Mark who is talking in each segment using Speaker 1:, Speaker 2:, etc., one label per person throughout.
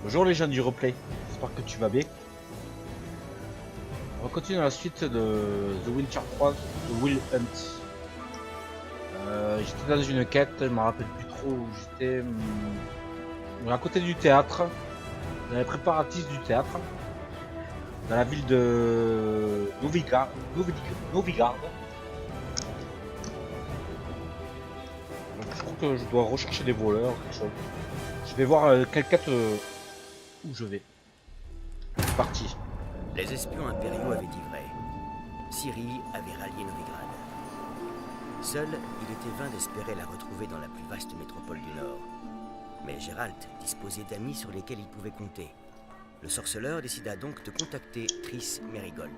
Speaker 1: Bonjour les gens du replay, j'espère que tu vas bien. On va continuer la suite de The Witcher 3, The Will Hunt. J'étais dans une quête, je me rappelle plus trop où j'étais. À côté du théâtre, dans les préparatifs du théâtre, dans la ville de Novigrad. Donc je crois que je dois rechercher des voleurs, quelque chose. Je vais voir quelle quête où je vais. C'est parti.
Speaker 2: Les espions impériaux avaient dit vrai. Ciri avait rallié Novigrad. Seul, il était vain d'espérer la retrouver dans la plus vaste métropole du Nord. Mais Geralt disposait d'amis sur lesquels il pouvait compter. Le sorceleur décida donc de contacter Triss Merigold.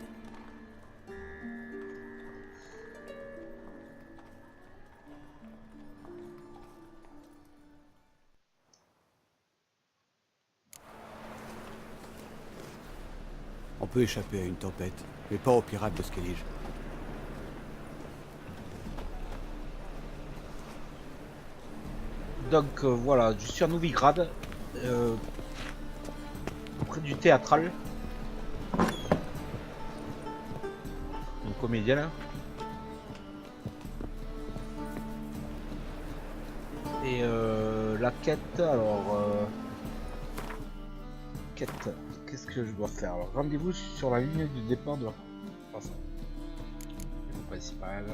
Speaker 3: On peut échapper à une tempête, mais pas aux pirates de Skellige.
Speaker 1: Donc voilà, je suis à Novigrad, auprès du théâtral. Une comédienne. Et la quête, alors... quête, qu'est-ce que je dois faire? Alors, rendez-vous sur la ligne du départ de la... façon. Principal.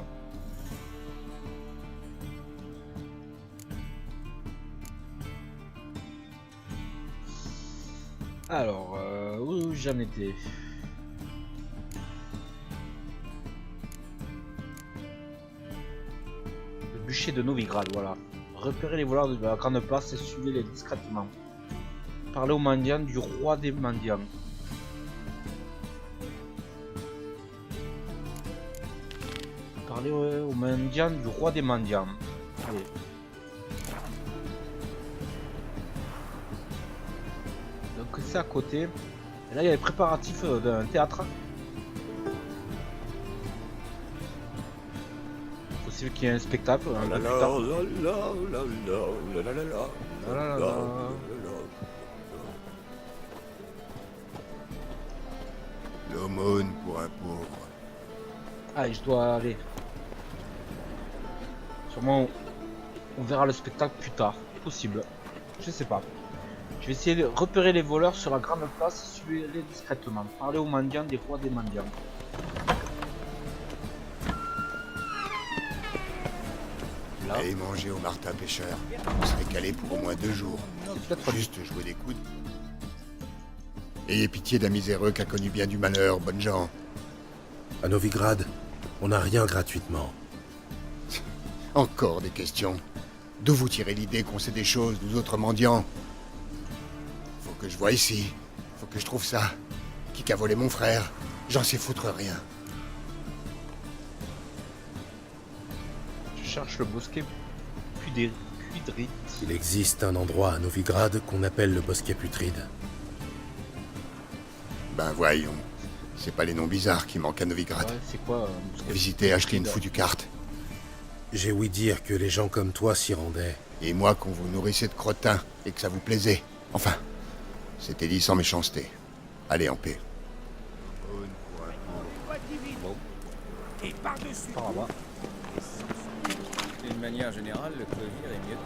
Speaker 1: Alors, où j'en étais? Le bûcher de Novigrad, voilà. Repérez les voleurs de la grande place et suivez-les discrètement. Parlez aux mendiants du roi des mendiants. Parlez aux mendiants du roi des mendiants. Allez. Donc c'est à côté. Et là il y a les préparatifs d'un théâtre. Possible qu'il y ait un spectacle. Un peu plus tard.
Speaker 4: L'aumône pour un pauvre.
Speaker 1: Allez, je dois aller. Sûrement on verra le spectacle plus tard. Possible. Je sais pas. Je vais essayer de repérer les voleurs sur la grande place et suivez-les discrètement. Parlez aux mendiants des rois des mendiants. Là.
Speaker 4: Et manger au Martin pêcheur. On serait calé pour au moins 2 jours. Juste jouer des coudes. Ayez pitié d'un miséreux qui a connu bien du malheur, bonnes gens.
Speaker 5: À Novigrad, on n'a rien gratuitement.
Speaker 4: Encore des questions. D'où vous tirez l'idée qu'on sait des choses, nous autres mendiants? Faut que je vois ici. Faut que je trouve ça. Qui a volé mon frère? J'en sais foutre rien.
Speaker 1: Je cherche le bosquet Puydrit.
Speaker 5: Il existe un endroit à Novigrad qu'on appelle le bosquet putride.
Speaker 4: Ben voyons. C'est pas les noms bizarres qui manquent à Novigrad.
Speaker 1: Ouais, c'est quoi
Speaker 4: Visiter, acheter une foutue carte.
Speaker 5: J'ai ouï dire que les gens comme toi s'y rendaient.
Speaker 4: Et moi qu'on vous nourrissait de crottins et que ça vous plaisait. Enfin, c'était dit sans méchanceté. Allez en paix.
Speaker 6: Et par-dessus
Speaker 1: Par là-bas.
Speaker 7: D'une manière générale, le clôture est mieux.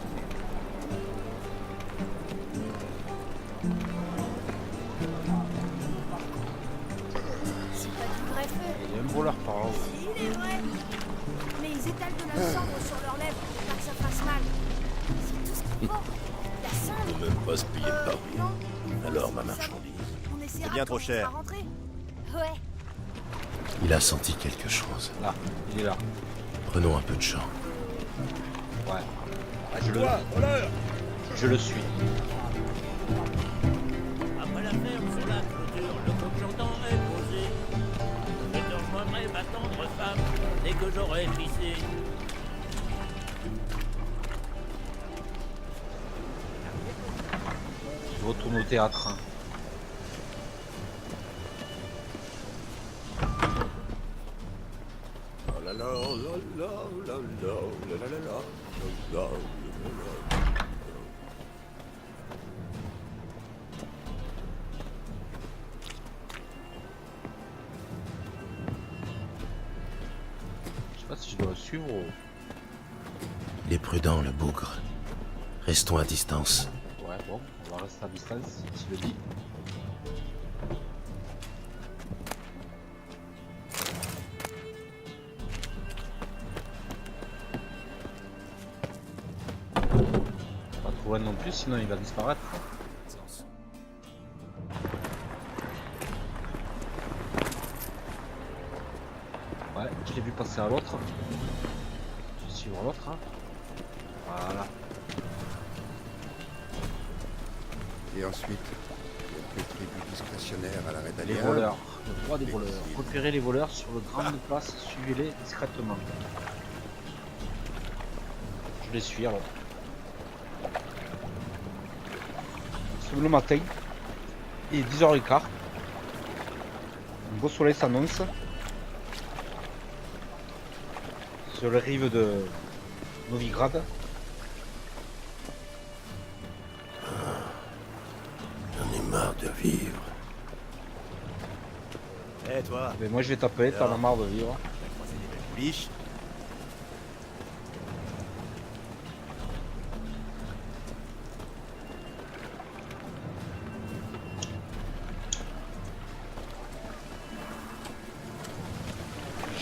Speaker 8: C'est pas du vrai feu.
Speaker 1: Il y a un voleur par là.
Speaker 8: Il est vrai. Mais ils étalent de la cendre sur leurs lèvres pour pas que ça fasse mal. C'est tout ce qu'il faut. La cendre.
Speaker 5: Faut même pas se payer de Paris.
Speaker 8: Non.
Speaker 5: Alors ma marchandise.
Speaker 8: On essaiera
Speaker 6: bien trop
Speaker 8: quand on
Speaker 6: cher.
Speaker 8: sera rentré. Ouais.
Speaker 5: Il a senti quelque chose.
Speaker 1: Là, il est là.
Speaker 5: Prenons un peu de champ.
Speaker 1: Ouais. Je le suis.
Speaker 9: Après la ferme sur la clôture, le coq j'entends est posé. Je te rejoindrai ma tendre femme dès que j'aurai pissé.
Speaker 1: Je retourne au théâtre. suivre ou...
Speaker 5: Il est prudent, le bougre. Restons à distance.
Speaker 1: Ouais, bon, on va rester à distance, s'il le dit. Pas trop loin non plus, sinon il va disparaître. Ouais, je l'ai vu passer à l'autre. Je vais suivre l'autre. Hein. Voilà.
Speaker 4: Et ensuite, quelques tribus discrétionnaires à la
Speaker 1: Les
Speaker 4: rébellion.
Speaker 1: voleurs. Le droit des voleurs. Repérez les voleurs sur le grand de place, suivez-les discrètement. Je les suis alors. C'est le matin. Il est 10h15. Un beau soleil s'annonce. Sur les rives de Novigrad.
Speaker 5: J'en ai marre de vivre.
Speaker 3: Eh toi,
Speaker 1: Mais moi je vais taper, t'en as marre de vivre.
Speaker 3: t'as croisé des belles pouliches?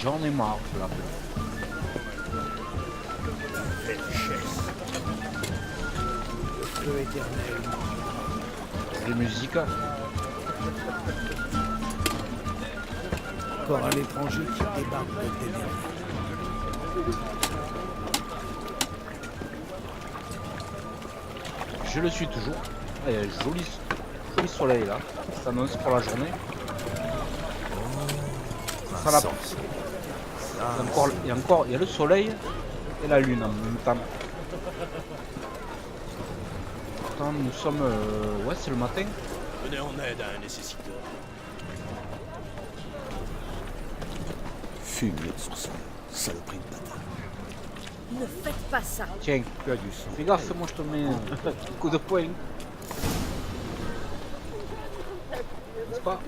Speaker 1: J'en ai marre de la
Speaker 9: Le feu éternel.
Speaker 1: les musiques.
Speaker 9: Encore un étranger qui débarque de Ténérife.
Speaker 1: Je le suis toujours. Ah, il y a un joli soleil là. Ça s'annonce pour la journée. Ça la porte. Il y a le soleil et la lune en même temps. Pourtant nous sommes... ouais c'est le matin.
Speaker 6: Venez en aide à un nécessiteur.
Speaker 3: Fumier sur ça, saloperie de bâtard.
Speaker 8: Ne faites pas ça.
Speaker 1: Tiens,
Speaker 3: Tu as du sang.
Speaker 1: fais gaffe, moi je te mets un coup de poing. N'est-ce pas?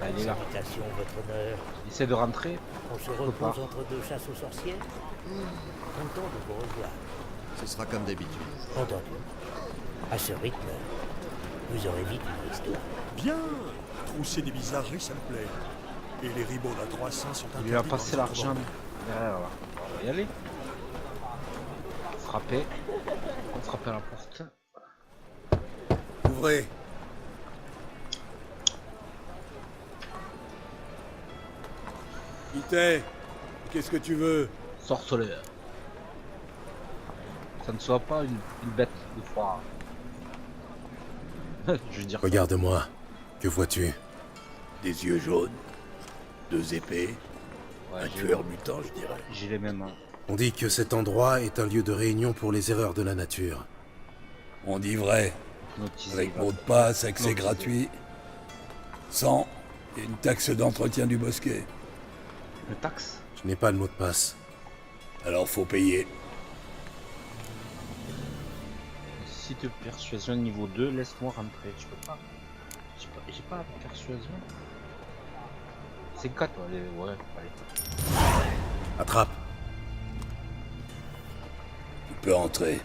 Speaker 1: Ah, il est là.
Speaker 9: Invitation, votre honneur.
Speaker 1: Il essaie de rentrer.
Speaker 9: On se
Speaker 1: pas.
Speaker 9: repose entre deux chasses aux sorcières. Content de vous revoir.
Speaker 3: Ce sera comme d'habitude.
Speaker 9: Entendu. À ce rythme, vous aurez vite une histoire.
Speaker 6: Bien. Trousser des bizarreries, ça me plaît. Et les ribots à 300 sont
Speaker 1: Il lui a
Speaker 6: interdits
Speaker 1: passé
Speaker 6: dans les
Speaker 1: l'argent
Speaker 6: autres
Speaker 1: derrière là. On va y aller. Frapper. On frappe à la porte.
Speaker 3: Ouvrez. Qui t'es? Qu'est-ce que tu veux?
Speaker 1: Sorceleur. Ça ne soit pas une bête de foire. Je veux dire. ça.
Speaker 5: Regarde-moi. Que vois-tu?
Speaker 6: Des yeux jaunes, deux épées,
Speaker 1: Ouais,
Speaker 6: un
Speaker 1: j'ai-
Speaker 6: tueur mutant, je dirais.
Speaker 1: J'ai les mêmes. Hein.
Speaker 5: On dit que cet endroit est un lieu de réunion pour les erreurs de la nature.
Speaker 6: On dit vrai.
Speaker 1: Notisé,
Speaker 6: Avec
Speaker 1: là.
Speaker 6: mot de passe, accès
Speaker 1: Notisé.
Speaker 6: gratuit. 100 et une taxe d'entretien du bosquet.
Speaker 1: Le taxe.
Speaker 5: Je n'ai pas le mot de passe.
Speaker 6: Alors faut payer.
Speaker 1: Si de persuasion niveau 2, laisse-moi rentrer. Je peux pas. J'ai pas la persuasion. C'est 4, allez, ouais, allez.
Speaker 5: Attrape.
Speaker 6: Tu peux entrer.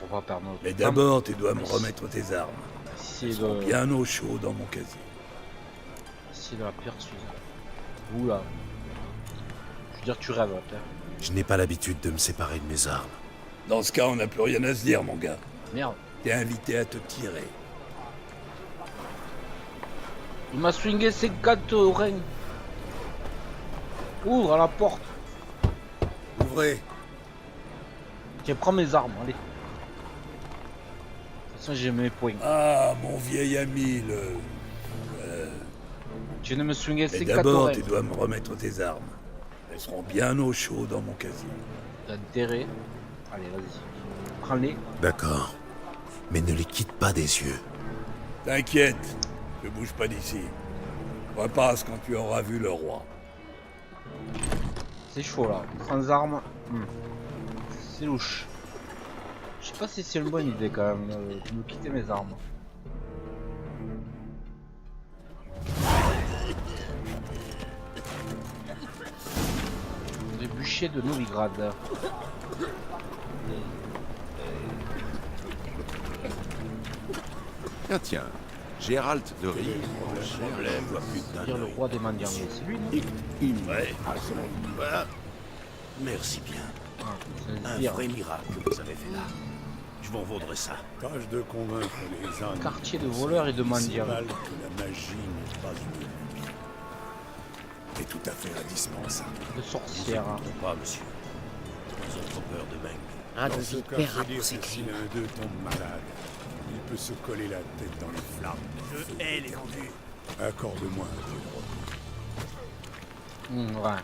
Speaker 1: On va perdre notre
Speaker 6: Mais
Speaker 1: temps.
Speaker 6: d'abord, tu dois me remettre tes armes.
Speaker 1: Essayer
Speaker 6: Elles sont
Speaker 1: de...
Speaker 6: bien au chaud dans mon casier.
Speaker 1: Essayer de la persuasion. Oula. Je veux dire, tu rêves, là.
Speaker 5: Je n'ai pas l'habitude de me séparer de mes armes.
Speaker 6: Dans ce cas, on n'a plus rien à se dire, mon gars.
Speaker 1: Merde.
Speaker 6: T'es invité à te tirer.
Speaker 1: Il m'a swingé ses 4 oreilles. Ouvre la porte.
Speaker 3: Ouvrez.
Speaker 1: Tiens, prends mes armes, allez. De toute façon, j'ai mes points.
Speaker 6: Ah, mon vieil ami, le...
Speaker 1: Tu viens de me swinguer
Speaker 6: Mais
Speaker 1: ses 4
Speaker 6: d'abord,
Speaker 1: oreilles.
Speaker 6: tu dois me remettre tes armes. Elles seront bien au chaud dans mon casier.
Speaker 1: T'as intérêt. Allez, vas-y. Prends-les.
Speaker 5: D'accord. Mais ne les quitte pas des yeux.
Speaker 6: T'inquiète, ne bouge pas d'ici. Repasse quand tu auras vu le roi.
Speaker 1: C'est chaud là. Sans armes. C'est louche. Je sais pas si c'est une bonne idée quand même de me quitter mes armes. duché de Novigrad.
Speaker 10: Tiens, Gérald de Rive.
Speaker 2: Problème, voit plus d'un
Speaker 1: Dire le
Speaker 2: œil.
Speaker 1: roi des mendiants, mais c'est lui, non?
Speaker 2: Ouais. Voilà. Merci bien.
Speaker 1: Ah, c'est
Speaker 2: Un
Speaker 1: le pire.
Speaker 2: vrai miracle que vous avez fait là. Je m'en vaudrais ça.
Speaker 6: Tâche de convaincre les uns.
Speaker 1: Quartier de voleurs et de mendiants.
Speaker 6: Mal que la magie n'est pas une illusion. C'est tout à fait indispensable.
Speaker 1: De sorcières.
Speaker 2: Pas, monsieur. Ils ont trop peur de Meng.
Speaker 6: Dans ce
Speaker 2: Radovid
Speaker 6: cas,
Speaker 2: paiera
Speaker 6: faut dire
Speaker 2: pour ses
Speaker 6: que si
Speaker 2: crimes.
Speaker 6: l'un d'eux tombe malade, il peut se coller la tête dans les flammes.
Speaker 2: Je hais les vendus.
Speaker 6: Accorde-moi un peu de repos.
Speaker 1: Ouais.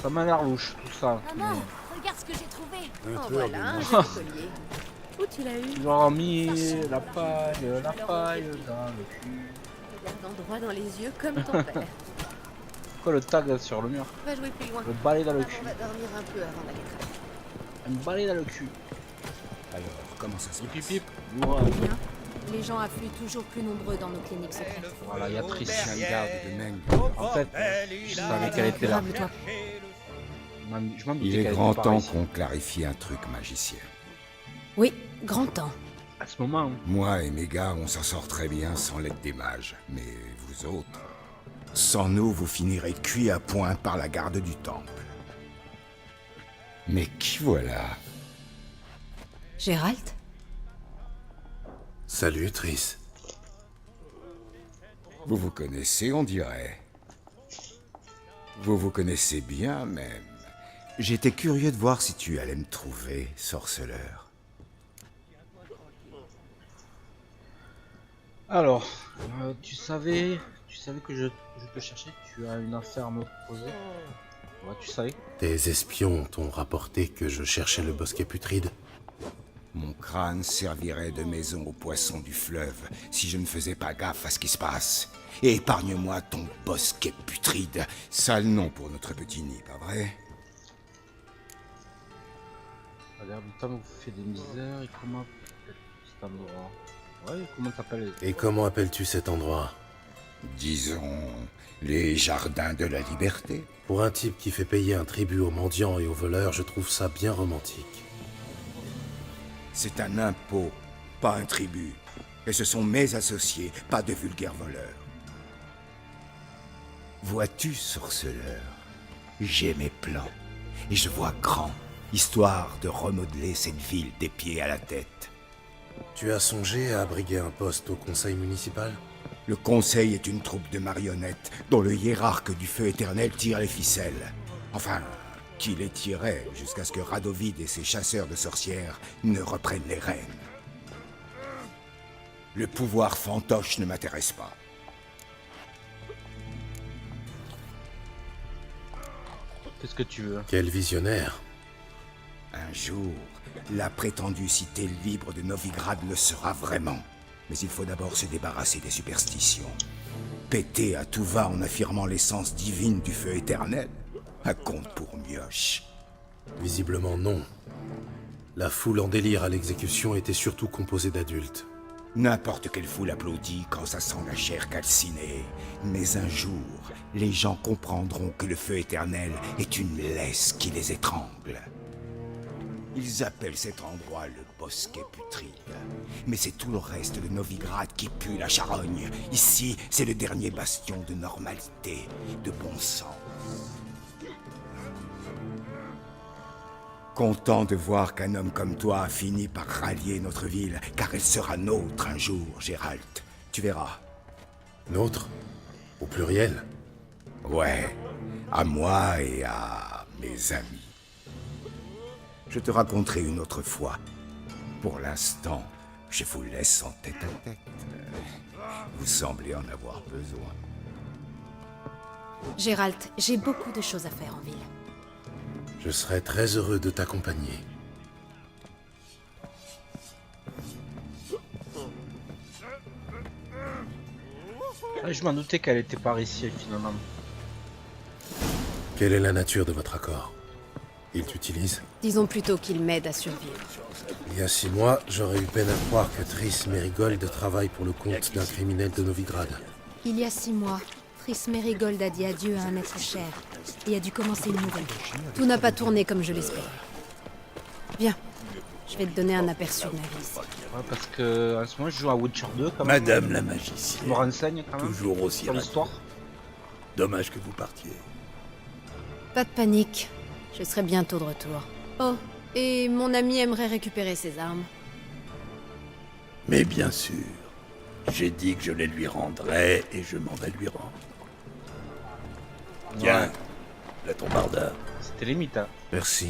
Speaker 1: Ça m'a l'air louche, tout ça.
Speaker 8: Maman, regarde ce que j'ai trouvé.
Speaker 6: Un
Speaker 8: Oh,
Speaker 6: peu
Speaker 8: voilà, un
Speaker 6: de
Speaker 8: joli collier. Où tu l'as eu?
Speaker 1: Ils leur ont mis la paille dans le cul.
Speaker 8: Regarde droit dans les yeux comme ton père.
Speaker 1: Quoi le tag sur le mur?
Speaker 8: Va jouer plus loin.
Speaker 1: Le balai dans le
Speaker 8: Maman
Speaker 1: cul.
Speaker 8: va dormir un peu avant d'aller travailler.
Speaker 1: Un balai dans le cul.
Speaker 4: Alors, comment ça se
Speaker 1: Pip
Speaker 4: passe?
Speaker 1: pip pip. Ouais.
Speaker 8: Bien. Les gens affluent toujours plus nombreux dans nos cliniques secrètes.
Speaker 1: Voilà, il y a Triss.
Speaker 4: Un garde de Meng.
Speaker 1: En fait, je savais qu'elle était là.
Speaker 8: Calme-toi.
Speaker 1: Je m'en doutais
Speaker 11: Il est
Speaker 1: qu'elle
Speaker 11: grand
Speaker 1: était par
Speaker 11: temps
Speaker 1: ici.
Speaker 11: qu'on clarifie un truc, magicien.
Speaker 8: Oui, grand temps.
Speaker 1: À ce moment, hein.
Speaker 11: Moi et mes gars, on s'en sort très bien sans l'aide des mages. Mais vous autres, sans nous, vous finirez cuits à point par la garde du temple. Mais qui voilà?
Speaker 8: Gérald?
Speaker 5: Salut, Triss.
Speaker 11: Vous vous connaissez, on dirait. Vous vous connaissez bien, même. J'étais curieux de voir si tu allais me trouver, sorceleur.
Speaker 1: Alors, tu savais que je te cherchais, tu as une affaire à me proposer. Ouais, tu savais.
Speaker 5: Tes espions t'ont rapporté que je cherchais le bosquet putride.
Speaker 11: Mon crâne servirait de maison aux poissons du fleuve si je ne faisais pas gaffe à ce qui se passe. Et épargne-moi ton bosquet putride. Sale nom pour notre petit nid, pas vrai?
Speaker 1: Regarde, le temps vous fait des misères et comment cet endroit. Ouais, comment t'appelles?
Speaker 5: Et comment appelles-tu cet endroit?
Speaker 11: Disons, les jardins de la liberté.
Speaker 5: Pour un type qui fait payer un tribut aux mendiants et aux voleurs, je trouve ça bien romantique.
Speaker 11: C'est un impôt, pas un tribut. Et ce sont mes associés, pas de vulgaires voleurs. Vois-tu, sorceleur, j'ai mes plans. Et je vois grand, histoire de remodeler cette ville des pieds à la tête.
Speaker 5: Tu as songé à abriguer un poste au conseil municipal?
Speaker 11: Le conseil est une troupe de marionnettes dont le hiérarque du feu éternel tire les ficelles. Enfin, qui les tirait jusqu'à ce que Radovid et ses chasseurs de sorcières ne reprennent les rênes. Le pouvoir fantoche ne m'intéresse pas.
Speaker 1: Qu'est-ce que tu veux?
Speaker 5: Quel visionnaire!
Speaker 11: Un jour, la prétendue cité libre de Novigrad le sera vraiment. Mais il faut d'abord se débarrasser des superstitions. Péter à tout va en affirmant l'essence divine du feu éternel. Un conte pour mioche.
Speaker 5: Visiblement non. La foule en délire à l'exécution était surtout composée d'adultes.
Speaker 11: N'importe quelle foule applaudit quand ça sent la chair calcinée. Mais un jour, les gens comprendront que le feu éternel est une laisse qui les étrangle. Ils appellent cet endroit le bosquet putride. Mais c'est tout le reste de Novigrad qui pue la charogne. Ici, c'est le dernier bastion de normalité, de bon sens. Content de voir qu'un homme comme toi a fini par rallier notre ville, car elle sera nôtre un jour, Gérald. Tu verras.
Speaker 5: Nôtre? Au pluriel?
Speaker 11: Ouais, à moi et à mes amis. Je te raconterai une autre fois. Pour l'instant, je vous laisse en tête à tête. Vous semblez en avoir besoin.
Speaker 8: Gérald, j'ai beaucoup de choses à faire en ville.
Speaker 5: Je serais très heureux de t'accompagner.
Speaker 1: Ah, je m'en doutais qu'elle était par ici finalement.
Speaker 5: Quelle est la nature de votre accord? Il t'utilise?
Speaker 8: Disons plutôt qu'il m'aide à survivre.
Speaker 5: Il y a 6 mois, j'aurais eu peine à croire que Triss Merigold travaille pour le compte d'un criminel de Novigrad.
Speaker 8: Il y a 6 mois, Triss Merigold a dit adieu à un être cher et a dû commencer une nouvelle. Tout n'a pas tourné comme je l'espérais. Viens, je vais te donner un aperçu de ma vie ici.
Speaker 1: Ouais, parce que en ce moment je joue à Witcher 2 quand même.
Speaker 6: Madame la
Speaker 1: Je me
Speaker 6: magicienne,
Speaker 1: renseigne quand même
Speaker 6: toujours aussi
Speaker 1: sur
Speaker 6: rapide.
Speaker 1: l'histoire.
Speaker 6: Dommage que vous partiez.
Speaker 8: Pas de panique, je serai bientôt de retour. Oh, et mon ami aimerait récupérer ses armes.
Speaker 6: Mais bien sûr, j'ai dit que je les lui rendrais et je m'en vais lui rendre. Tiens,
Speaker 1: Ouais,
Speaker 6: la tombarda.
Speaker 1: c'était limite. Hein.
Speaker 5: Merci.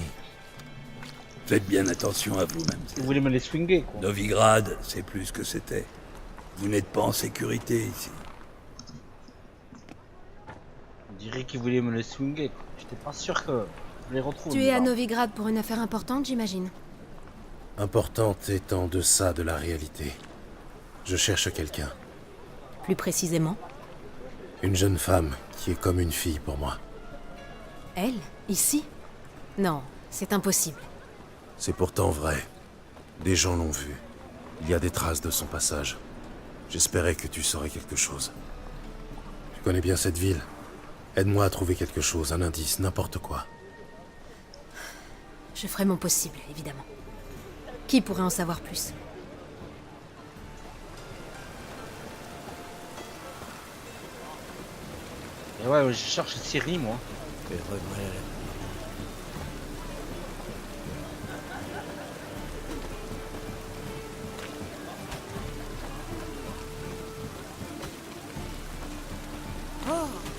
Speaker 6: Faites bien attention à vous,
Speaker 1: Vous
Speaker 6: mademoiselle.
Speaker 1: voulez me les swinger quoi.
Speaker 6: Novigrad, c'est plus ce que c'était. Vous n'êtes pas en sécurité ici.
Speaker 1: On dirait qu'ils voulaient me les swinger quoi. J'étais pas sûr que je les retrouve.
Speaker 8: Tu es à Novigrad pour une affaire importante, j'imagine.
Speaker 5: Importante est en deçà de la réalité. Je cherche quelqu'un.
Speaker 8: Plus précisément,
Speaker 5: Une jeune femme qui est comme une fille pour moi.
Speaker 8: elle, ici? Non, c'est impossible.
Speaker 5: C'est pourtant vrai. Des gens l'ont vue. Il y a des traces de son passage. J'espérais que tu saurais quelque chose. Tu connais bien cette ville. Aide-moi à trouver quelque chose, un indice, n'importe quoi.
Speaker 8: Je ferai mon possible, évidemment. Qui pourrait en savoir plus?
Speaker 1: Et ouais, je cherche Ciri moi.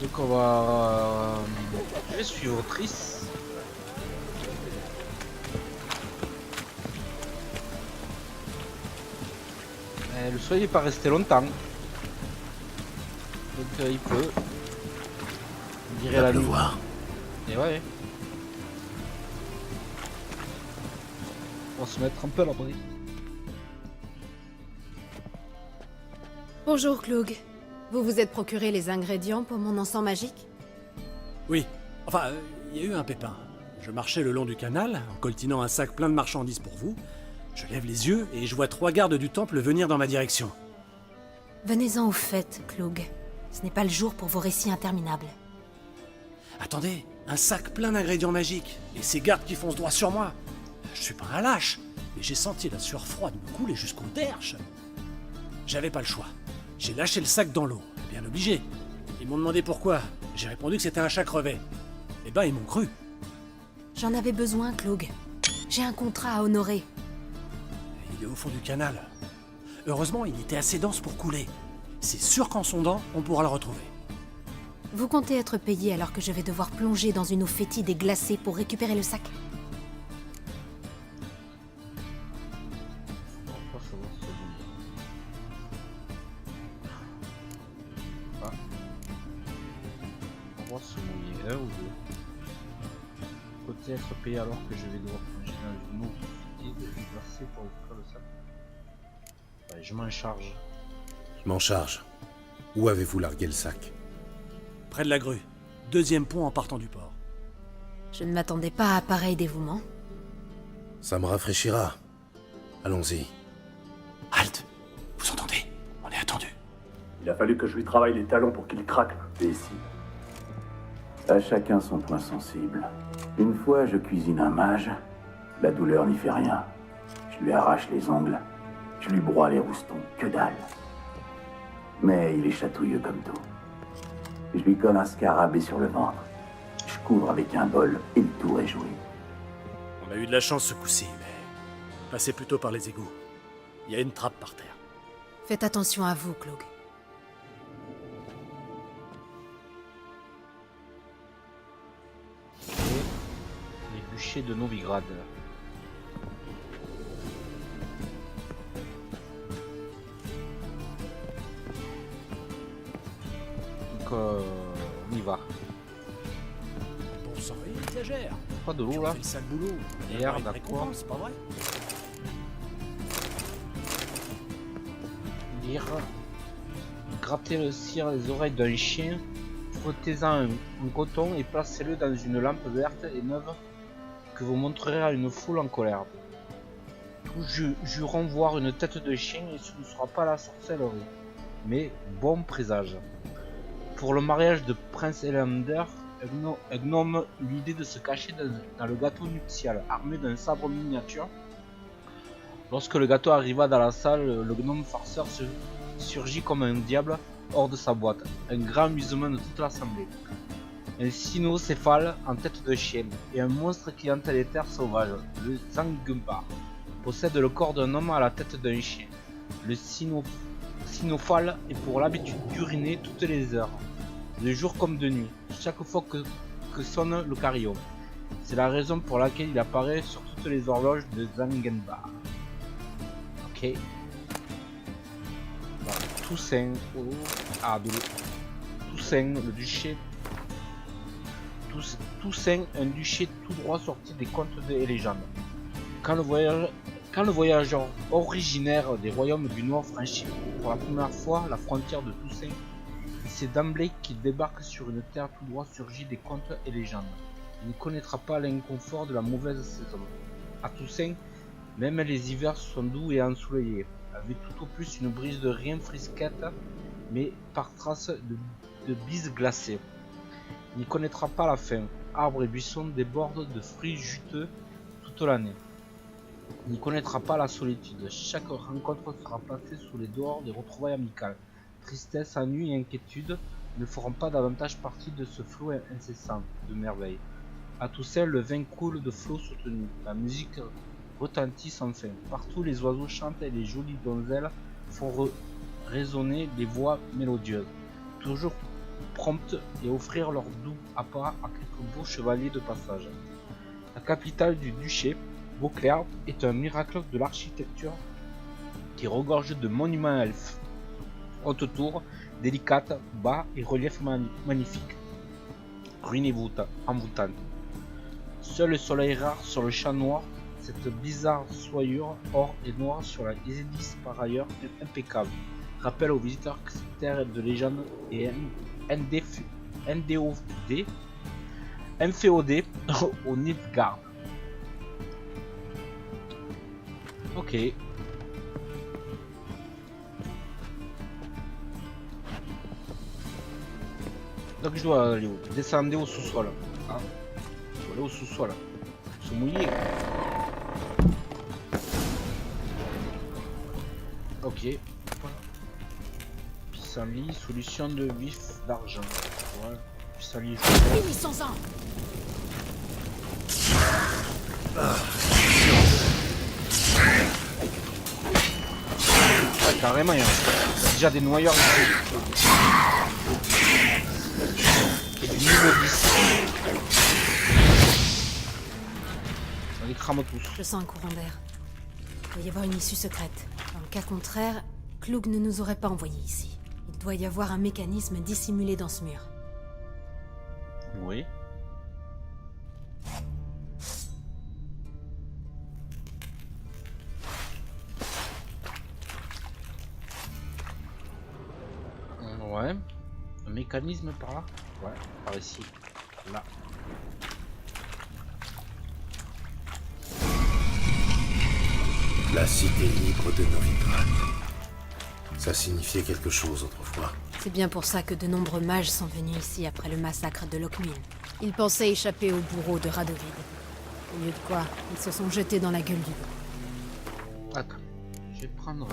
Speaker 1: Donc on va... je vais suivre Triss. Le soleil n'est pas resté longtemps. Donc il peut. On dirait
Speaker 5: Il va
Speaker 1: la nuit.
Speaker 5: pleuvoir.
Speaker 1: Et ouais. On va se mettre un peu à l'abri.
Speaker 8: Bonjour, Cloug. Vous vous êtes procuré les ingrédients pour mon encens magique?
Speaker 12: Oui. Enfin, il y a eu un pépin. Je marchais le long du canal, en coltinant un sac plein de marchandises pour vous. Je lève les yeux et je vois 3 gardes du temple venir dans ma direction.
Speaker 8: Venez-en au fait, Cloug. Ce n'est pas le jour pour vos récits interminables.
Speaker 12: Attendez, un sac plein d'ingrédients magiques, et ces gardes qui foncent droit sur moi. Je suis pas un lâche, mais j'ai senti la sueur froide me couler jusqu'au derche. J'avais pas le choix. J'ai lâché le sac dans l'eau, bien obligé. Ils m'ont demandé pourquoi. J'ai répondu que c'était un chat crevé. Eh ben, ils m'ont cru.
Speaker 8: J'en avais besoin, Cloug. J'ai un contrat à honorer.
Speaker 12: Il est au fond du canal. Heureusement, il était assez dense pour couler. C'est sûr qu'en sondant, on pourra le retrouver.
Speaker 8: Vous comptez être payé alors que je vais devoir plonger dans une eau fétide et glacée pour récupérer le sac?
Speaker 1: On va se mouiller, un ou deux. Côté être payé alors que je vais devoir plonger dans une eau fétide et glacée pour récupérer le sac. Ouais, je m'en charge.
Speaker 5: Je m'en charge. Où avez-vous largué le sac?
Speaker 12: Près de la grue. 2e pont en partant du port.
Speaker 8: Je ne m'attendais pas à pareil dévouement.
Speaker 5: Ça me rafraîchira. Allons-y.
Speaker 12: Halte! Vous entendez? On est attendu.
Speaker 13: Il a fallu que je lui travaille les talons pour qu'il craque, imbécile. À chacun son point sensible. Une fois, je cuisine un mage. La douleur n'y fait rien. Je lui arrache les ongles. Je lui broie les roustons. Que dalle. Mais il est chatouilleux comme tout. Je lui colle un scarabée sur le ventre. Je couvre avec un bol et le tour est joué.
Speaker 12: On a eu de la chance ce coup-ci, mais... Passez plutôt par les égouts. Il y a une trappe par terre.
Speaker 8: Faites attention à vous, Cloug.
Speaker 1: Les bûchers de Novigrad. Donc on y va.
Speaker 12: Bon sang, il exagère.
Speaker 1: Pas de l'eau
Speaker 12: Tu
Speaker 1: là.
Speaker 12: fais le sale boulot. Il y a
Speaker 1: Merde,
Speaker 12: une
Speaker 1: d'accord.
Speaker 12: récompense, c'est pas vrai?
Speaker 1: Lire. Grattez le cire des oreilles d'un chien. Frottez-en un coton et placez-le dans une lampe verte et neuve que vous montrerez à une foule en colère. Tous jureront voir une tête de chien et ce ne sera pas la sorcellerie, mais bon présage. Pour le mariage de Prince Elander, un gnome eut l'idée de se cacher dans le gâteau nuptial, armé d'un sabre miniature. Lorsque le gâteau arriva dans la salle, le gnome farceur surgit comme un diable hors de sa boîte. Un grand amusement de toute l'assemblée. Un cynocéphale en tête de chien et un monstre qui hante les terres sauvages, le Zangumpar, possède le corps d'un homme à la tête d'un chien. Le cynophale est pour l'habitude d'uriner toutes les heures, de jour comme de nuit, chaque fois que sonne le carillon. C'est la raison pour laquelle il apparaît sur toutes les horloges de Zangumpar. Ok. Voilà. Toussaint, Toussaint, le duché. Toussaint, un duché tout droit sorti des contes et légendes. Quand le voyageur originaire des royaumes du Nord franchit pour la première fois la frontière de Toussaint, c'est d'emblée qu'il débarque sur une terre tout droit surgie des contes et légendes. Il ne connaîtra pas l'inconfort de la mauvaise saison. À Toussaint, même les hivers sont doux et ensoleillés, avec tout au plus une brise de rien frisquette, mais par traces de bise glacée. Il n'y connaîtra pas la faim. Arbres et buissons débordent de fruits juteux toute l'année. Il n'y connaîtra pas la solitude. Chaque rencontre sera placée sous les dehors des retrouvailles amicales. Tristesse, ennui et inquiétude ne feront pas davantage partie de ce flot incessant de merveilles. À Toussaint, le vin coule de flots soutenus. La musique retentit sans fin. Partout, les oiseaux chantent et les jolies donzelles font résonner les voix mélodieuses. Toujours promptes et offrir leur doux appât à quelques beaux chevaliers de passage. La capitale du duché, Beauclair, est un miracle de l'architecture qui regorge de monuments elfes. Haute tour, délicate, bas et relief magnifique. Ruines envoûtantes. Seul le soleil rare sur le champ noir, cette bizarre soyure or et noire sur la hélice par ailleurs impeccable, rappelle aux visiteurs que cette terre de légende est inféodée au Nilfgaard. Ok. Donc je dois aller où? Descendre au sous-sol. Hein, je dois aller au sous-sol. Se mouiller. Ok. Voilà. Pissenlit, solution de vif d'argent. Voilà. Pissenlit.
Speaker 8: Finissons-en.
Speaker 1: Ah, carrément, il y a déjà des noyeurs ici. Et du niveau 10. On les crame tous.
Speaker 8: Je sens un courant d'air. Il doit y avoir une issue secrète. Dans le cas contraire, Klug ne nous aurait pas envoyés ici. Il doit y avoir un mécanisme dissimulé dans ce mur.
Speaker 1: Oui. Ouais. Un mécanisme par là? Ouais, par ici. Là.
Speaker 5: La cité libre de Novigrad. Ça signifiait quelque chose autrefois.
Speaker 8: C'est bien pour ça que de nombreux mages sont venus ici après le massacre de Lockmune. Ils pensaient échapper au bourreau de Radovid. Au lieu de quoi, ils se sont jetés dans la gueule du loup.
Speaker 1: Attends, je vais prendre...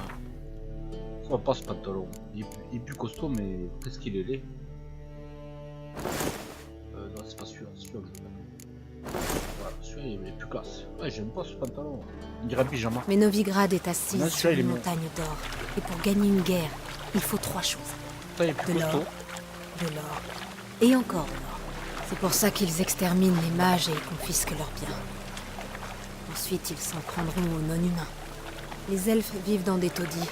Speaker 1: Ça va pas ce pantalon. Il est plus costaud, mais qu'est-ce qu'il est laid. Non, c'est pas celui-là, c'est celui-là que je veux. Voilà, celui-là il est plus classe. Ouais, j'aime pas ce pantalon. On dirait un pyjama.
Speaker 8: Mais Novigrad est assise
Speaker 1: Non,
Speaker 8: sur
Speaker 1: il est
Speaker 8: une
Speaker 1: mieux.
Speaker 8: montagne d'or. Et pour gagner une guerre, il faut 3 choses.
Speaker 1: Ça, il est plus
Speaker 8: De
Speaker 1: costaud.
Speaker 8: l'or, de l'or, et encore de l'or. C'est pour ça qu'ils exterminent les mages et confisquent leurs biens. Ensuite, ils s'en prendront aux non-humains. Les elfes vivent dans des taudis,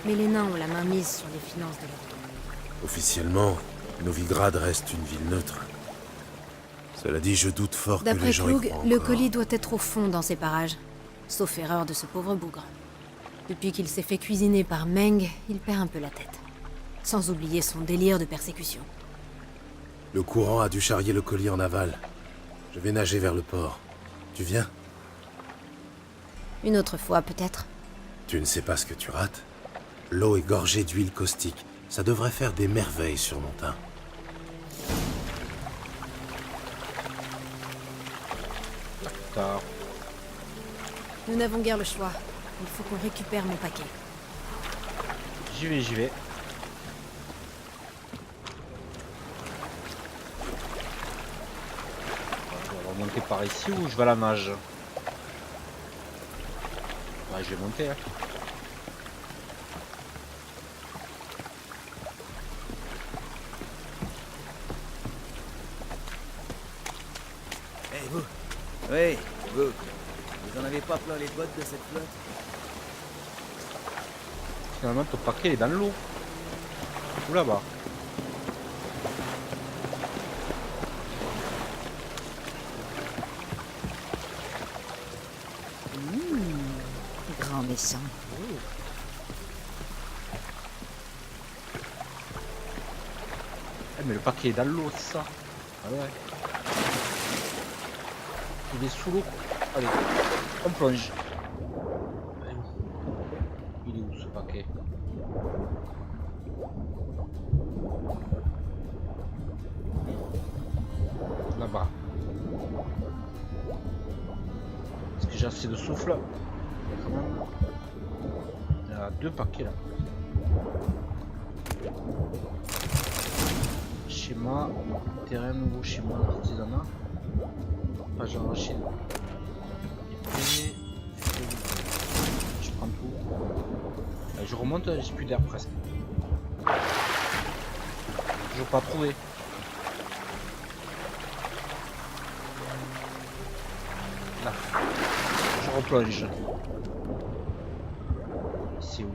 Speaker 8: mais les nains ont la main mise sur les finances de leur don.
Speaker 5: Officiellement, Novigrad reste une ville neutre. Cela dit, je doute fort que
Speaker 8: D'après
Speaker 5: les gens y
Speaker 8: Klug,
Speaker 5: croient
Speaker 8: le
Speaker 5: encore.
Speaker 8: colis doit être au fond dans ces parages. Sauf erreur de ce pauvre bougre. Depuis qu'il s'est fait cuisiner par Meng, il perd un peu la tête. Sans oublier son délire de persécution.
Speaker 5: Le courant a dû charrier le colis en aval. Je vais nager vers le port. Tu viens?
Speaker 8: Une autre fois, peut-être.
Speaker 5: Tu ne sais pas ce que tu rates? L'eau est gorgée d'huile caustique. Ça devrait faire des merveilles sur mon teint.
Speaker 1: tard.
Speaker 8: Nous n'avons guère le choix. Il faut qu'on récupère mon paquet.
Speaker 1: J'y vais, j'y vais. On va monter par ici ou je vais à la nage? Ouais, je vais monter. Hein.
Speaker 2: Eh vous. Oui, vous. Vous en avez pas plein les bottes de cette flotte?
Speaker 1: Finalement, ton paquet est dans l'eau. Ou là-bas.
Speaker 8: Grand méchant.
Speaker 1: Eh, mais le paquet est dans l'eau, c'est ça? Ah ouais. Il est sous l'eau. Allez, on plonge. Il est où ce paquet? Là-bas. Est-ce que j'ai assez de souffle? Il y a 2 paquets là. Schéma, terrain, nouveau schéma, artisanat. Page arrachée. Je prends tout. Allez, je remonte, j'ai plus d'air presque. Toujours pas trouvé. Là. Je replonge. C'est où?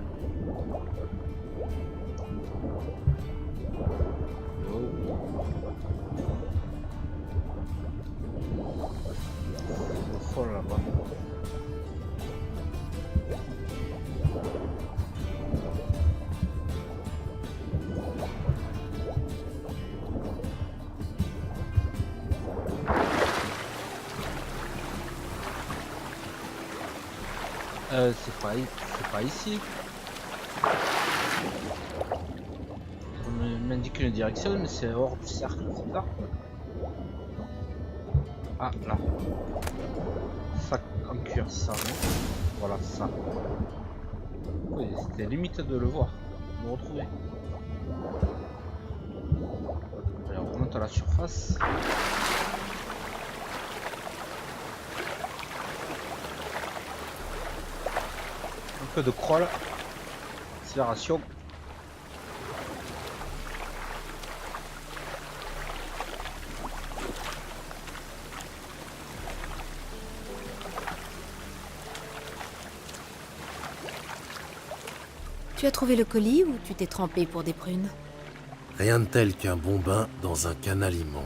Speaker 1: Oh là-bas. C'est pas ici. On m'indique une direction, mais c'est hors du cercle, c'est bizarre. Ah, là. Sac en cuir, ça. Voilà, ça. Oui, c'était limite de le voir, de le retrouver. Allez, on remonte à la surface. Un peu de crawl. Accélération.
Speaker 8: Tu as trouvé le colis ou tu t'es trempé pour des prunes?
Speaker 5: Rien de tel qu'un bon bain dans un canal immonde.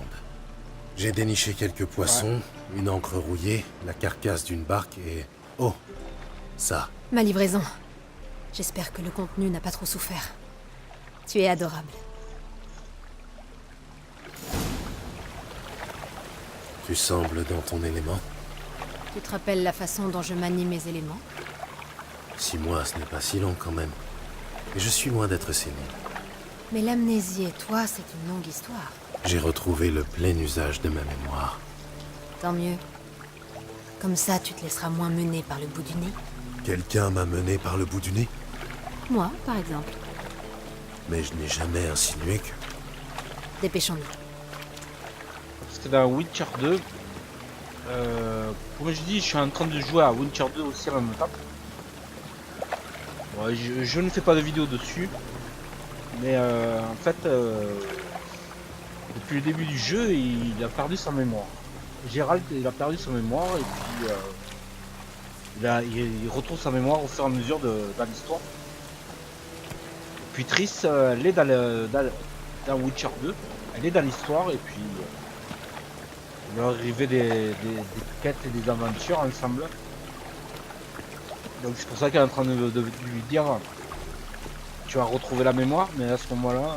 Speaker 5: J'ai déniché quelques poissons, une encre rouillée, la carcasse d'une barque et... Oh, ça.
Speaker 8: Ma livraison. J'espère que le contenu n'a pas trop souffert. Tu es adorable.
Speaker 5: Tu sembles dans ton élément.
Speaker 8: Tu te rappelles la façon dont je manie mes éléments?
Speaker 5: 6 mois, ce n'est pas si long quand même. Et je suis loin d'être sénile.
Speaker 8: Mais l'amnésie et toi, c'est une longue histoire.
Speaker 5: J'ai retrouvé le plein usage de ma mémoire.
Speaker 8: Tant mieux. Comme ça, tu te laisseras moins mener par le bout du nez.
Speaker 5: Quelqu'un m'a mené par le bout du nez?
Speaker 8: Moi, par exemple.
Speaker 5: Mais je n'ai jamais insinué que...
Speaker 8: Dépêchons-nous.
Speaker 1: Parce que dans Witcher 2, comme je dis, je suis en train de jouer à Witcher 2 aussi en même temps. Ouais, je ne fais pas de vidéo dessus. Mais en fait, depuis le début du jeu, il a perdu sa mémoire. Geralt, il a perdu sa mémoire et puis il retrouve sa mémoire au fur et à mesure dans l'histoire. Puis Triss, elle est dans Witcher 2, elle est dans l'histoire et puis il va arriver des quêtes et des aventures ensemble. Donc c'est pour ça qu'elle est en train de lui dire tu vas retrouver la mémoire, mais à ce moment-là,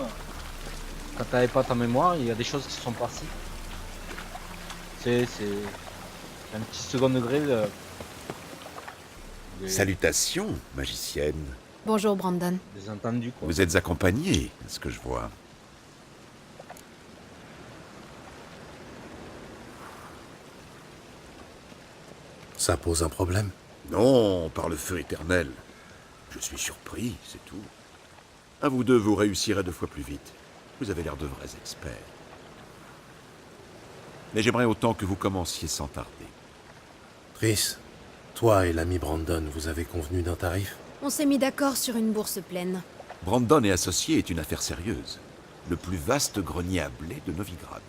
Speaker 1: quand tu n'avais pas ta mémoire, il y a des choses qui se sont passées. C'est un petit second degré de...
Speaker 6: Salutations, magicienne.
Speaker 8: Bonjour, Brandon.
Speaker 1: Des entendus, quoi.
Speaker 6: Vous êtes accompagnée, à ce que je vois.
Speaker 5: Ça pose un problème?
Speaker 10: Non, par le feu éternel. Je suis surpris, c'est tout. À vous deux, vous réussirez 2 fois plus vite. Vous avez l'air de vrais experts. Mais j'aimerais autant que vous commenciez sans tarder.
Speaker 5: Triss, toi et l'ami Brandon, vous avez convenu d'un tarif?
Speaker 8: On s'est mis d'accord sur une bourse pleine.
Speaker 10: Brandon et associés est une affaire sérieuse. Le plus vaste grenier à blé de Novigrad.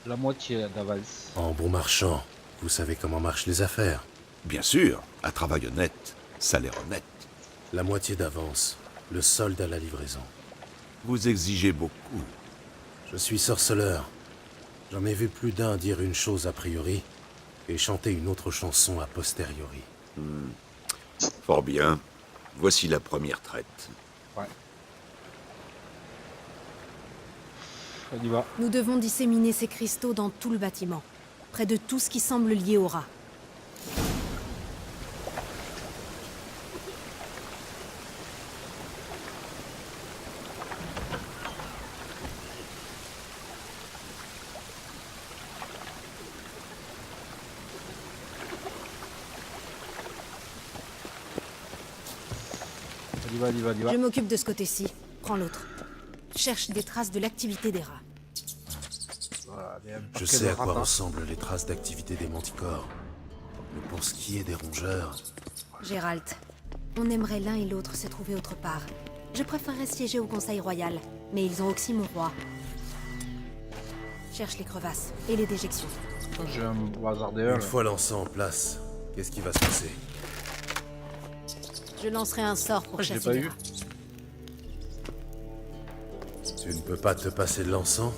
Speaker 1: La moitié d'avance.
Speaker 5: En bon marchand, vous savez comment marchent les affaires.
Speaker 10: Bien sûr, à travail honnête, salaire honnête.
Speaker 5: La moitié d'avance, le solde à la livraison.
Speaker 10: Vous exigez beaucoup.
Speaker 5: Je suis sorceleur. J'en ai vu plus d'un dire une chose a priori et chanter une autre chanson a posteriori.
Speaker 10: Fort bien. Voici la première traite.
Speaker 1: Ouais. On y va.
Speaker 8: Nous devons disséminer ces cristaux dans tout le bâtiment, près de tout ce qui semble lié au rat.
Speaker 1: On y va.
Speaker 8: Je m'occupe de ce côté-ci. Prends l'autre. Cherche des traces de l'activité des rats.
Speaker 1: Voilà,
Speaker 5: Je sais à quoi ressemblent les traces d'activité des manticores. Mais pour ce qui est des rongeurs...
Speaker 8: Geralt, on aimerait l'un et l'autre se trouver autre part. Je préférerais siéger au Conseil Royal, mais ils ont Oxym au roi. Cherche les crevasses et les déjections.
Speaker 1: J'ai un hasard des
Speaker 5: Une fois l'encens en place, qu'est-ce qui va se passer?
Speaker 8: Je lancerai un sort pour
Speaker 1: je l'ai
Speaker 8: chasser
Speaker 1: pas
Speaker 8: les
Speaker 1: eu.
Speaker 8: rats.
Speaker 5: Tu ne peux pas te passer de l'encens?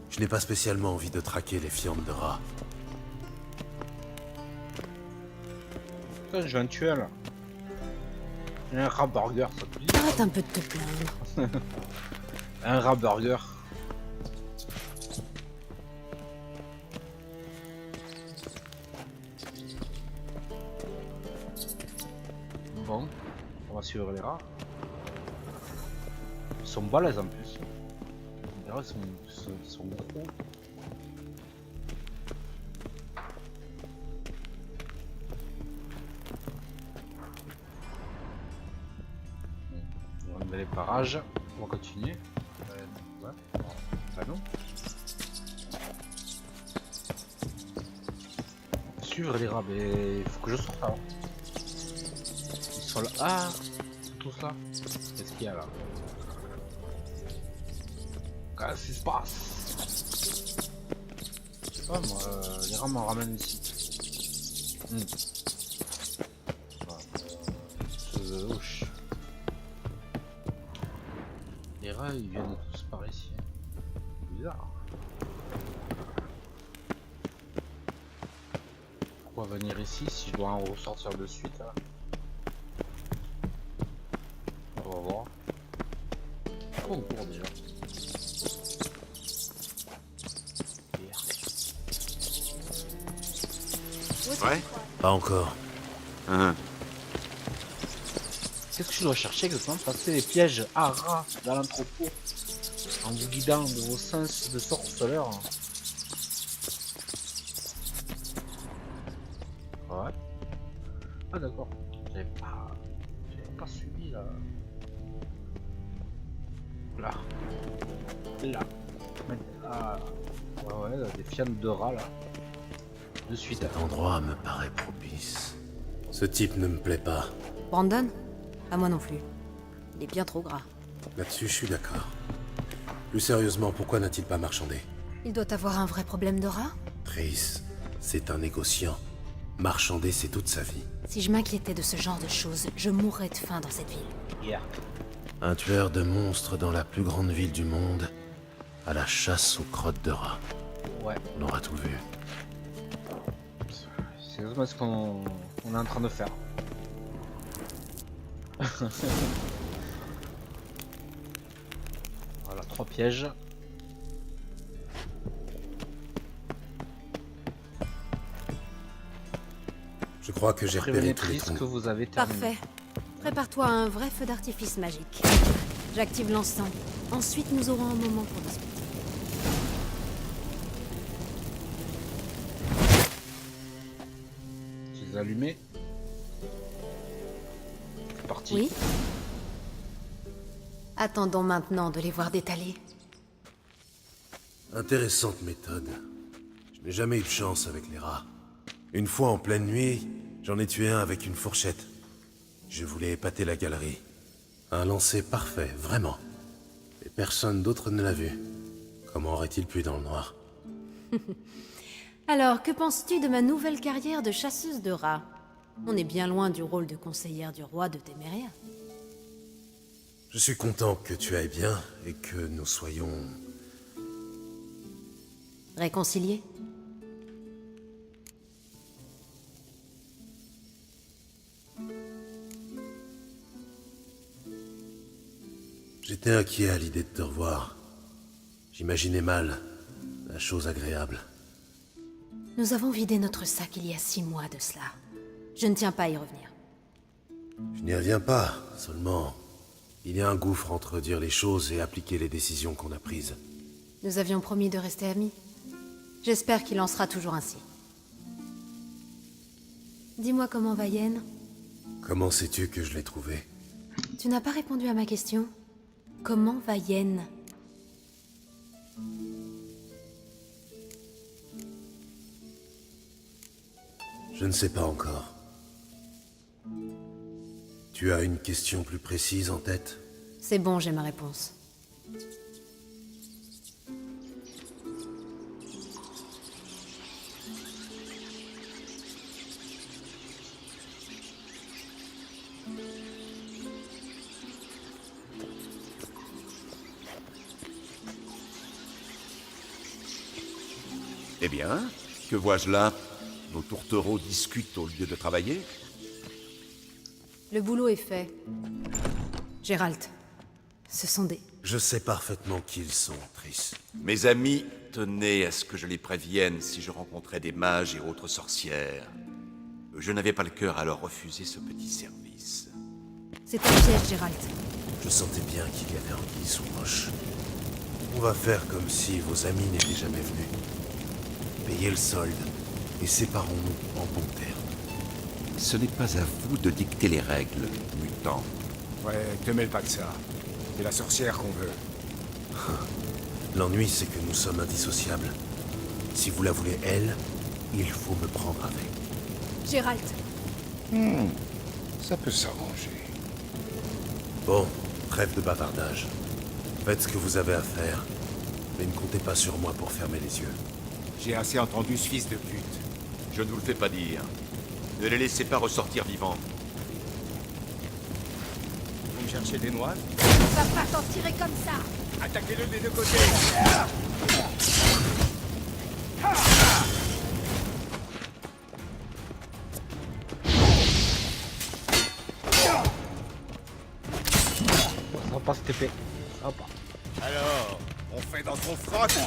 Speaker 5: Je n'ai pas spécialement envie de traquer les fientes de rats.
Speaker 1: Putain, je vais en tuer là. J'ai un rat burger, ça te dit?
Speaker 8: Arrête un peu de te plaindre.
Speaker 1: Un rat burger. Bon, on va suivre les rats. Ils sont balèzes en plus. Les rats ils sont gros. On va enlever les parages. On va continuer. Ouais. Bah non. Suivre les rats, mais il faut que je sorte avant. Ils sont là. Ah, tout ça. Qu'est-ce qu'il y a là? Qu'est-ce qui se passe? Je sais pas moi, les rats m'en ramènent ici. Ouch. Les rats ils viennent tous par ici. Bizarre. Pourquoi venir ici si je dois en ressortir de suite là? On va voir. Pourquoi on court déjà?
Speaker 10: Ouais?
Speaker 5: Pas encore.
Speaker 1: Qu'est-ce que je dois chercher exactement? Passer les pièges à rats dans l'entrepôt en vous guidant de vos sens de sorceleur. Ouais. Ah d'accord. J'avais pas suivi là. Là. Là. Ah. Ouais, des fientes de rats là. De suite.
Speaker 5: Cet endroit me paraît propice. Ce type ne me plaît pas.
Speaker 8: Brandon? À moi non plus. Il est bien trop gras.
Speaker 5: Là-dessus, je suis d'accord. Plus sérieusement, pourquoi n'a-t-il pas marchandé?
Speaker 8: Il doit avoir un vrai problème de rat?
Speaker 5: Triss, c'est un négociant. Marchander, c'est toute sa vie.
Speaker 8: Si je m'inquiétais de ce genre de choses, je mourrais de faim dans cette ville.
Speaker 1: Yeah.
Speaker 5: Un tueur de monstres dans la plus grande ville du monde, à la chasse aux crottes de rats.
Speaker 1: Ouais.
Speaker 5: On aura tout vu.
Speaker 1: C'est exactement ce qu'on est en train de faire. Voilà, 3 pièges.
Speaker 5: Je crois que j'ai repéré tous les trous.
Speaker 1: Que vous avez terminé.
Speaker 8: Parfait. Prépare-toi à un vrai feu d'artifice magique. J'active l'encens. Ensuite, nous aurons un moment pour discuter.
Speaker 1: Tu les as allumés. C'est parti.
Speaker 8: Oui. Attendons maintenant de les voir détaler.
Speaker 5: Intéressante méthode. Je n'ai jamais eu de chance avec les rats. Une fois en pleine nuit, j'en ai tué un avec une fourchette. Je voulais épater la galerie. Un lancer parfait, vraiment. Et personne d'autre ne l'a vu. Comment aurait-il pu dans le noir?
Speaker 8: Alors, que penses-tu de ma nouvelle carrière de chasseuse de rats? On est bien loin du rôle de conseillère du roi de Téméria.
Speaker 5: Je suis content que tu ailles bien et que nous soyons...
Speaker 8: Réconciliés?
Speaker 5: J'étais inquiet à l'idée de te revoir. J'imaginais mal la chose agréable.
Speaker 8: Nous avons vidé notre sac il y a 6 mois de cela. Je ne tiens pas à y revenir.
Speaker 5: Je n'y reviens pas, seulement... Il y a un gouffre entre dire les choses et appliquer les décisions qu'on a prises.
Speaker 8: Nous avions promis de rester amis. J'espère qu'il en sera toujours ainsi. Dis-moi comment va Yen?
Speaker 5: Comment sais-tu que je l'ai trouvé?
Speaker 8: Tu n'as pas répondu à ma question. Comment va Yen?
Speaker 5: Je ne sais pas encore. Tu as une question plus précise en tête?
Speaker 8: C'est bon, j'ai ma réponse.
Speaker 10: Eh bien, que vois-je là? Nos tourtereaux discutent au lieu de travailler?
Speaker 8: Le boulot est fait. Géralt, ce sont des...
Speaker 5: Je sais parfaitement qui ils sont, Triss.
Speaker 10: Mes amis tenaient à ce que je les prévienne si je rencontrais des mages et autres sorcières. Je n'avais pas le cœur à leur refuser ce petit service.
Speaker 8: C'est un piège, Géralt.
Speaker 5: Je sentais bien qu'il y avait anguille sous roche. On va faire comme si vos amis n'étaient jamais venus. Payez le solde et séparons-nous en bons termes.
Speaker 10: Ce n'est pas à vous de dicter les règles, mutant.
Speaker 11: Ouais, te mêle pas de ça. C'est la sorcière qu'on veut.
Speaker 5: L'ennui, c'est que nous sommes indissociables. Si vous la voulez, elle, il faut me prendre avec.
Speaker 8: Géralt.
Speaker 11: Ça peut s'arranger.
Speaker 5: Bon, trêve de bavardage. Faites ce que vous avez à faire, mais ne comptez pas sur moi pour fermer les yeux.
Speaker 11: J'ai assez entendu ce fils de pute.
Speaker 10: Je ne vous le fais pas dire. Ne les laissez pas ressortir vivants.
Speaker 11: Vous me cherchez des noises?
Speaker 8: On va pas t'en tirer comme ça.
Speaker 11: Attaquez-le des deux côtés.
Speaker 1: Ça va pas se TP. Hop.
Speaker 11: Alors, on fait dans ton froc.
Speaker 8: Cet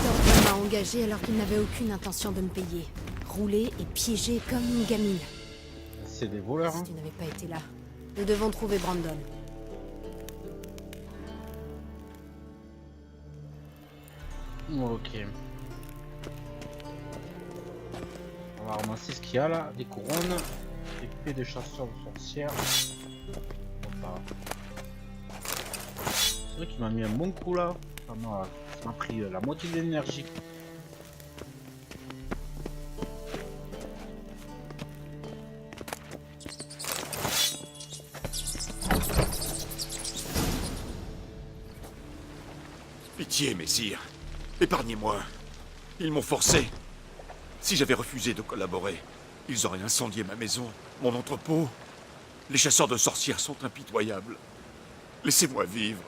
Speaker 8: ordre m'a engagé alors qu'il n'avait aucune intention de me payer. Roulé et piégé comme une gamine.
Speaker 1: C'est des voleurs, hein.
Speaker 8: Si tu n'avais pas été là, nous devons trouver Brandon.
Speaker 1: Ok. On va ramasser ce qu'il y a là. Des couronnes. Épée de chasseur de sorcières. Hop. C'est vrai qu'il m'a mis un bon coup là. Ça m'a pris la moitié de l'énergie.
Speaker 10: Pitié, messire. Épargnez-moi. Ils m'ont forcé. Si j'avais refusé de collaborer, ils auraient incendié ma maison, mon entrepôt. Les chasseurs de sorcières sont impitoyables. Laissez-moi vivre.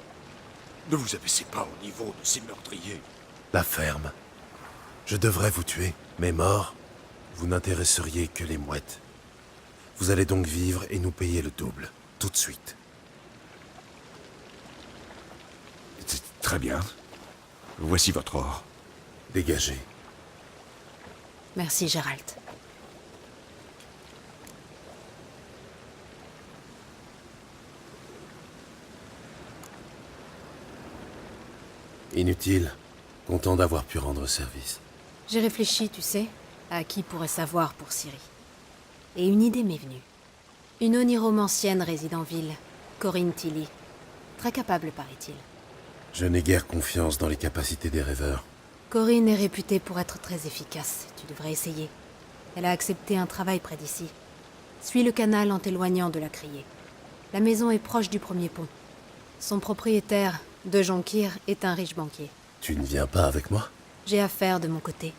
Speaker 10: Ne vous abaissez pas au niveau de ces meurtriers.
Speaker 5: La ferme. Je devrais vous tuer, mais mort, vous n'intéresseriez que les mouettes. Vous allez donc vivre et nous payer le double, tout de suite.
Speaker 10: Très bien. Voici votre or.
Speaker 5: Dégagez.
Speaker 8: Merci, Gérald.
Speaker 5: Inutile. Content d'avoir pu rendre service.
Speaker 8: J'ai réfléchi, tu sais, à qui pourrait savoir pour Ciri. Et une idée m'est venue. Une oniromancienne réside en ville, Corinne Tilly. Très capable, paraît-il.
Speaker 5: Je n'ai guère confiance dans les capacités des rêveurs.
Speaker 8: Corinne est réputée pour être très efficace, tu devrais essayer. Elle a accepté un travail près d'ici. Suis le canal en t'éloignant de la criée. La maison est proche du premier pont. Son propriétaire, De Jonkir, est un riche banquier.
Speaker 5: Tu ne viens pas avec moi?
Speaker 8: J'ai affaire de mon côté.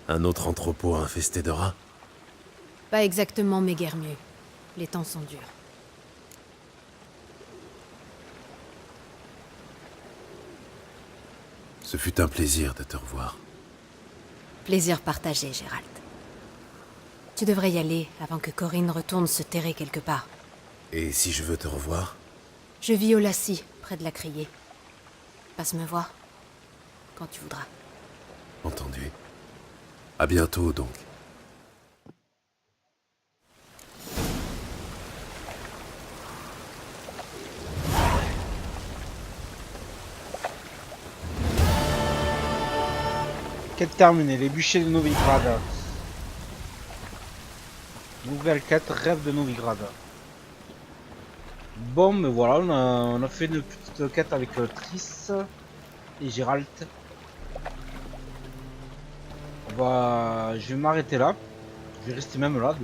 Speaker 5: Un autre entrepôt infesté de rats?
Speaker 8: Pas exactement, mais guère mieux. Les temps sont durs.
Speaker 5: Ce fut un plaisir de te revoir.
Speaker 8: Plaisir partagé, Gérald. Tu devrais y aller avant que Corinne retourne se terrer quelque part.
Speaker 5: Et si je veux te revoir?
Speaker 8: Je vis au Lassie, près de la criée. Passe me voir, quand tu voudras.
Speaker 5: Entendu. À bientôt, donc.
Speaker 1: Quête terminée, les bûchers de Novigrad. Nouvelle quête, rêve de Novigrad. Bon, mais voilà, on a fait une petite quête avec Triss et Gérald. Je vais m'arrêter là. Je vais rester même là,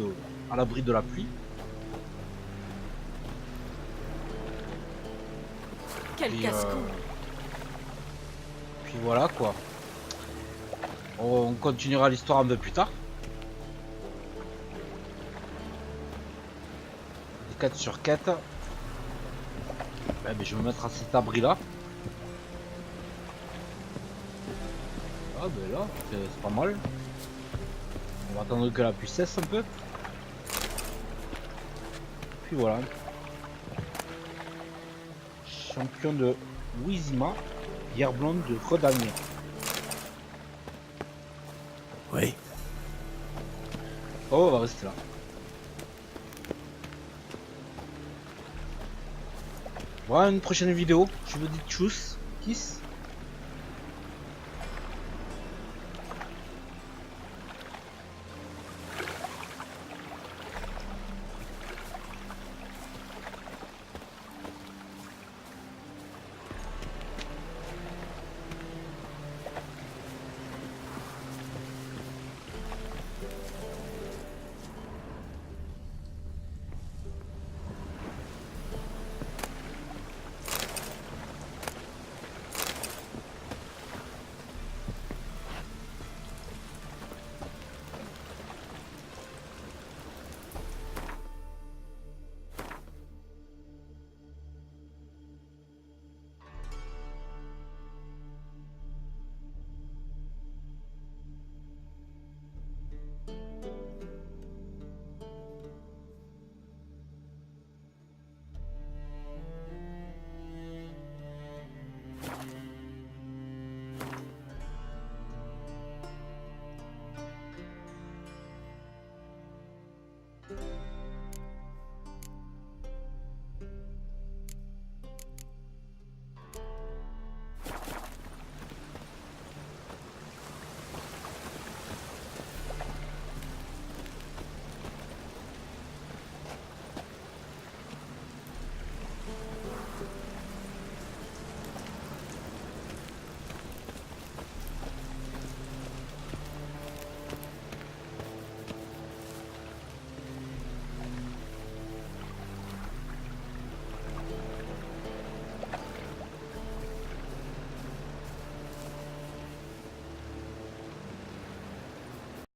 Speaker 1: à l'abri de la pluie.
Speaker 8: Quel casse-cou.
Speaker 1: Puis voilà quoi. On continuera l'histoire un peu plus tard. 4 sur 4. Ouais, mais je vais me mettre à cet abri là. Ah ben là, c'est pas mal. On va attendre que la pluie cesse un peu. Puis voilà. Champion de Wizima, bière blonde de Redanier.
Speaker 6: Oui.
Speaker 1: Oh, on va rester là. Voilà une prochaine vidéo. Je vous dis tchuss, kiss.